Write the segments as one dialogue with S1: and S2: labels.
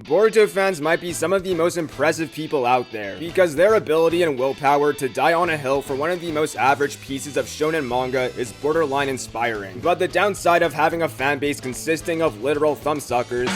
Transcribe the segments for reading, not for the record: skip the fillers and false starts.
S1: Boruto fans might be some of the most impressive people out there, because their ability and willpower to die on a hill for one of the most average pieces of shonen manga is borderline inspiring. But the downside of having a fanbase consisting of literal thumbsuckers,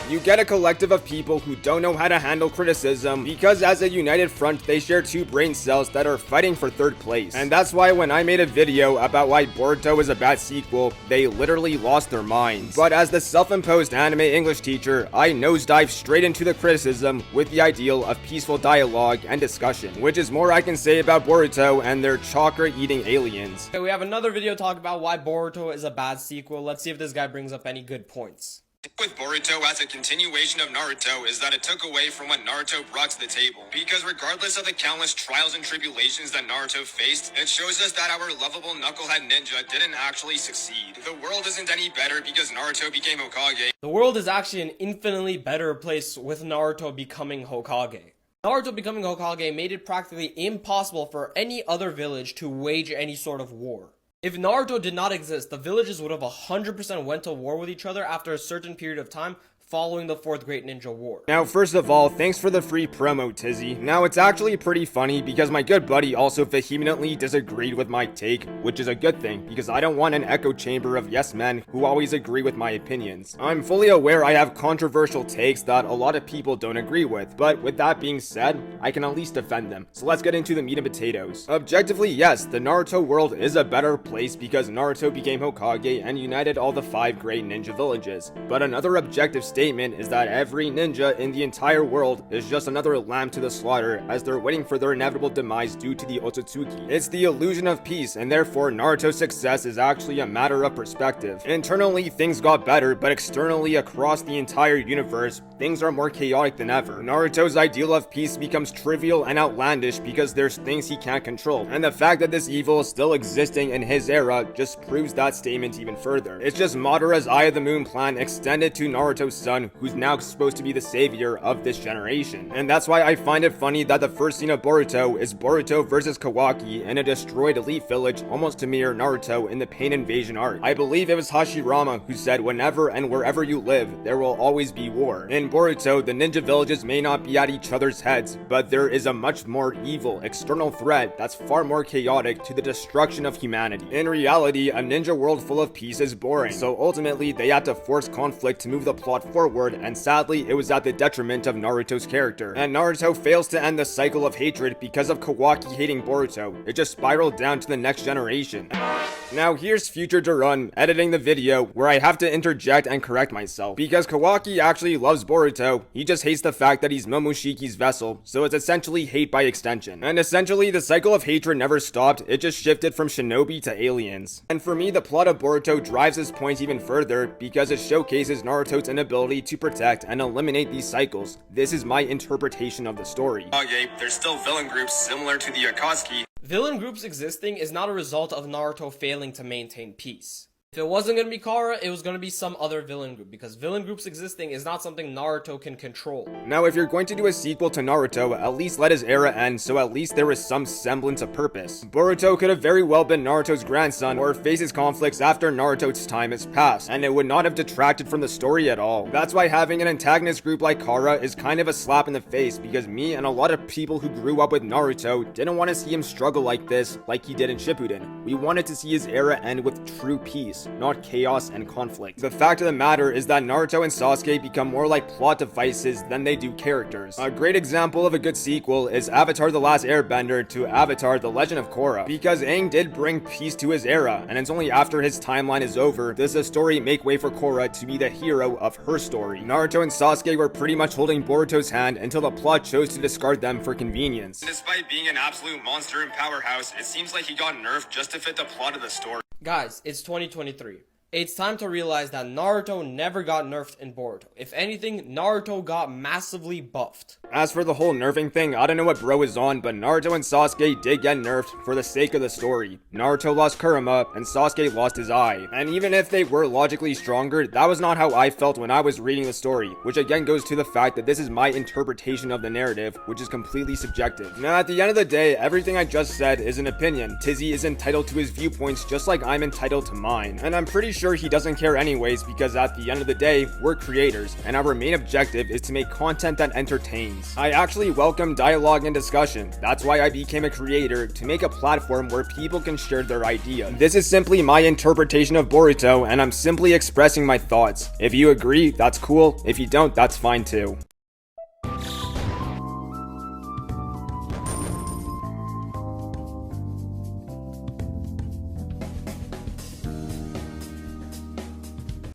S1: you get a collective of people who don't know how to handle criticism, because as a united front they share two brain cells that are fighting for third place. And that's why when I made a video about why Boruto is a bad sequel, they literally lost their minds. But as the self-imposed anime English teacher, I nosedived straight into the criticism with the ideal of peaceful dialogue and discussion, which is more I can say about Boruto and their chakra eating aliens.
S2: Okay, we have another video talking about why Boruto is a bad sequel. Let's see if this guy brings up any good points.
S3: With Boruto as a continuation of Naruto is that it took away from what Naruto brought to the table. Because regardless of the countless trials and tribulations that Naruto faced, it shows us that our lovable knucklehead ninja didn't actually succeed. The world isn't any better because Naruto became Hokage.
S2: The world is actually an infinitely better place with Naruto becoming Hokage. Naruto becoming Hokage made it practically impossible for any other village to wage any sort of war. If Naruto did not exist, the villages would have 100% went to war with each other after a certain period of time following the Fourth Great Ninja War.
S1: Now, first of all, thanks for the free promo, Tizzy. Now, it's actually pretty funny because my good buddy also vehemently disagreed with my take, which is a good thing because I don't want an echo chamber of yes men who always agree with my opinions. I'm fully aware I have controversial takes that a lot of people don't agree with, but with that being said, I can at least defend them. So let's get into the meat and potatoes. Objectively, yes, the Naruto world is a better place because Naruto became Hokage and united all the 5 great ninja villages. But another objective statement is that every ninja in the entire world is just another lamb to the slaughter as they're waiting for their inevitable demise due to the Otsutsuki. It's the illusion of peace, and therefore Naruto's success is actually a matter of perspective. Internally, things got better, but externally across the entire universe, things are more chaotic than ever. Naruto's ideal of peace becomes trivial and outlandish because there's things he can't control, and the fact that this evil is still existing in his era just proves that statement even further. It's just Madara's Eye of the Moon plan extended to Naruto's son, who's now supposed to be the savior of this generation. And that's why I find it funny that the first scene of Boruto is Boruto versus Kawaki in a destroyed elite village almost to mirror Naruto in the Pain Invasion arc. I believe it was Hashirama who said whenever and wherever you live, there will always be war. In Boruto, the ninja villages may not be at each other's heads, but there is a much more evil external threat that's far more chaotic to the destruction of humanity. In reality, a ninja world full of peace is boring, so ultimately they had to force conflict to move the plot forward, and sadly it was at the detriment of Naruto's character. And Naruto fails to end the cycle of hatred because of Kawaki hating Boruto. It just spiraled down to the next generation. Now here's future Doron editing the video where I have to interject and correct myself, because Kawaki actually loves Boruto, he just hates the fact that he's Momoshiki's vessel, so it's essentially hate by extension. And essentially the cycle of hatred never stopped, it just shifted from shinobi to aliens. And for me, the plot of Boruto drives this point even further because it showcases Naruto's inability to protect and eliminate these cycles. This is my interpretation of the story.
S3: Okay, there's still villain groups similar to the Akatsuki.
S2: Villain groups existing is not a result of Naruto failing to maintain peace. If it wasn't going to be Kara, it was going to be some other villain group, because villain groups existing is not something Naruto can control.
S1: Now, if you're going to do a sequel to Naruto, at least let his era end so at least there was some semblance of purpose. Boruto could have very well been Naruto's grandson or faces conflicts after Naruto's time has passed, and it would not have detracted from the story at all. That's why having an antagonist group like Kara is kind of a slap in the face, because me and a lot of people who grew up with Naruto didn't want to see him struggle like this like he did in Shippuden. We wanted to see his era end with true peace, not chaos and conflict. The fact of the matter is that Naruto and Sasuke become more like plot devices than they do characters. A great example of a good sequel is Avatar The Last Airbender to Avatar The Legend of Korra, because Aang did bring peace to his era, and it's only after his timeline is over does the story make way for Korra to be the hero of her story. Naruto and Sasuke were pretty much holding Boruto's hand until the plot chose to discard them for convenience.
S3: Despite being an absolute monster and powerhouse, it seems like he got nerfed just to fit the plot of the story.
S2: Guys, it's 2023. It's time to realize that Naruto never got nerfed in Boruto. If anything, Naruto got massively buffed.
S1: As for the whole nerfing thing, I don't know what bro is on, but Naruto and Sasuke did get nerfed for the sake of the story. Naruto lost Kurama, and Sasuke lost his eye. And even if they were logically stronger, that was not how I felt when I was reading the story, which again goes to the fact that this is my interpretation of the narrative, which is completely subjective. Now, at the end of the day, everything I just said is an opinion. Tizzy is entitled to his viewpoints just like I'm entitled to mine. And I'm pretty sure he doesn't care anyways, because at the end of the day, we're creators, and our main objective is to make content that entertains. I actually welcome dialogue and discussion. That's why I became a creator, to make a platform where people can share their ideas. This is simply my interpretation of Boruto, and I'm simply expressing my thoughts. If you agree, that's cool. If you don't, that's fine too.